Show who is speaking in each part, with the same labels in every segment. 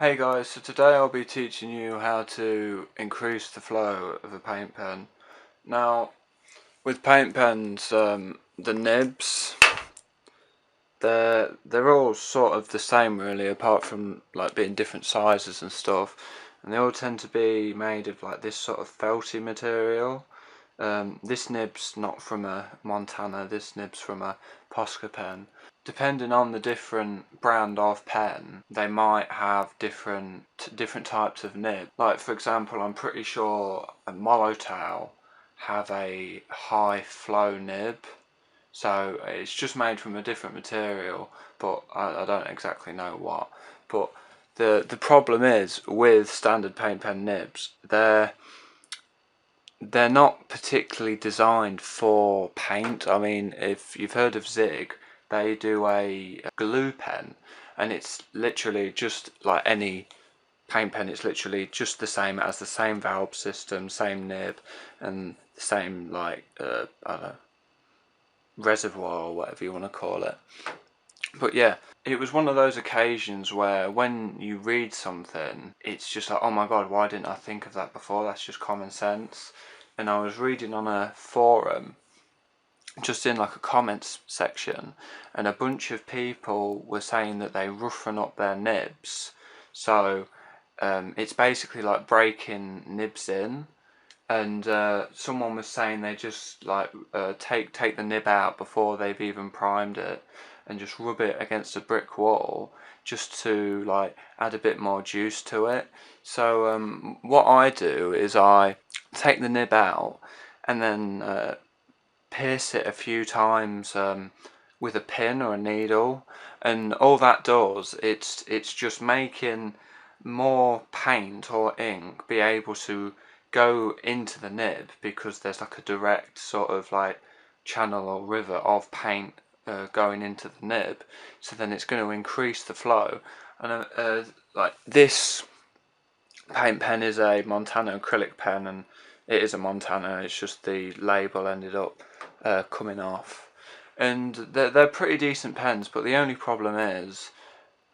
Speaker 1: Hey guys, so today I'll be teaching you how to increase the flow of a paint pen. Now, with paint pens, the nibs, they're all sort of the same really, apart from like being different sizes and stuff, and they all tend to be made of like this sort of felty material. This nib's not from a Montana, this nib's from a Posca pen. Depending on the different brand of pen, they might have different types of nib. Like for example, I'm pretty sure a Molotow have a high flow nib, so it's just made from a different material, but I don't exactly know what. But the problem is with standard paint pen nibs, they're not particularly designed for paint. I mean, if you've heard of Zig, they do a glue pen, and it's literally just like any paint pen. It's literally just the same. It has the same valve system, same nib, and the same like I don't know, reservoir or whatever you want to call it. But yeah, it was one of those occasions where when you read something, it's just like, oh my god, why didn't I think of that before? That's just common sense. And I was reading on a forum, just in like a comments section, and a bunch of people were saying that they roughen up their nibs. So it's basically like breaking nibs in, and someone was saying they just like take the nib out before they've even primed it and just rub it against a brick wall just to like add a bit more juice to it. So what I do is I take the nib out and then pierce it a few times with a pin or a needle, and all that does, it's just making more paint or ink be able to go into the nib, because there's like a direct sort of like channel or river of paint going into the nib, so then it's going to increase the flow. And like this paint pen is a Montana acrylic pen, and it is a Montana, it's just the label ended up coming off, and they're pretty decent pens, but the only problem is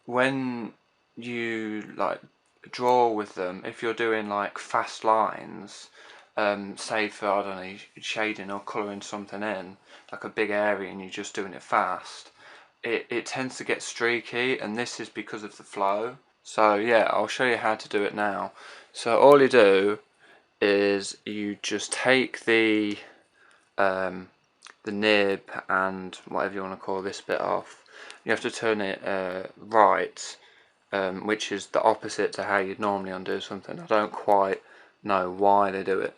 Speaker 1: when you like draw with them, if you're doing like fast lines, say for, I don't know, shading or colouring something in like a big area and you're just doing it fast, it tends to get streaky, and this is because of the flow. So yeah, I'll show you how to do it now. So all you do is you just take the nib and whatever you want to call this bit off. You have to turn it right, which is the opposite to how you'd normally undo something. I don't quite know why they do it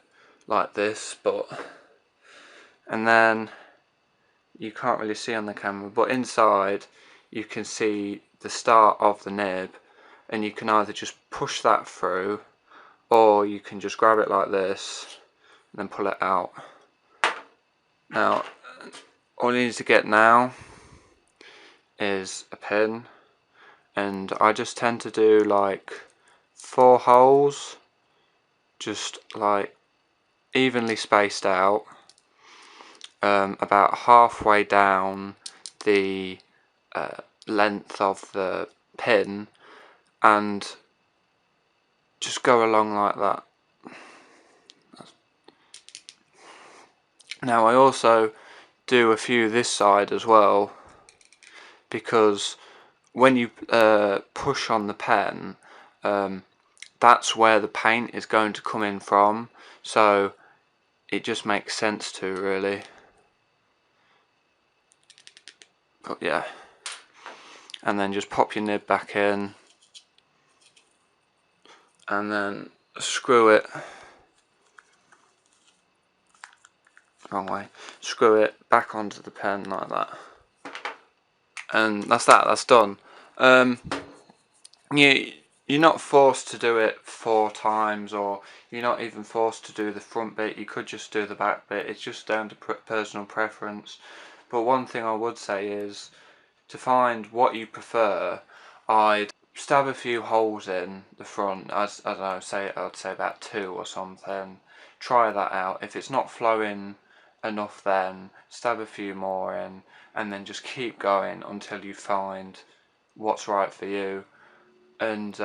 Speaker 1: like this, but and then you can't really see on the camera, but inside you can see the start of the nib, and you can either just push that through, or you can just grab it like this and then pull it out. Now all you need to get now is a pin, and I just tend to do like 4 holes, just like evenly spaced out, about halfway down the length of the pin, and just go along like that. Now I also do a few this side as well, because when you push on the pen, that's where the paint is going to come in from, so it just makes sense to, really. But yeah, and then just pop your nib back in and then screw it, wrong way, screw it back onto the pen like that, and that's done. You're not forced to do it 4 times, or you're not even forced to do the front bit. You could just do the back bit. It's just down to personal preference. But one thing I would say is, to find what you prefer, I'd stab a few holes in the front. I don't know, I'd say about 2 or something. Try that out. If it's not flowing enough, then stab a few more in, and then just keep going until you find what's right for you. And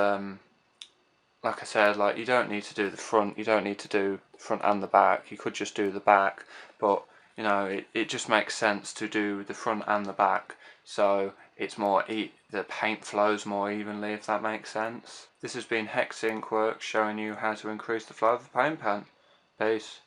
Speaker 1: like I said, like you don't need to do the front, you don't need to do the front and the back, you could just do the back, but you know, it just makes sense to do the front and the back, so it's more, the paint flows more evenly, if that makes sense. This has been HexxInkworks showing you how to increase the flow of the paint pen. Peace.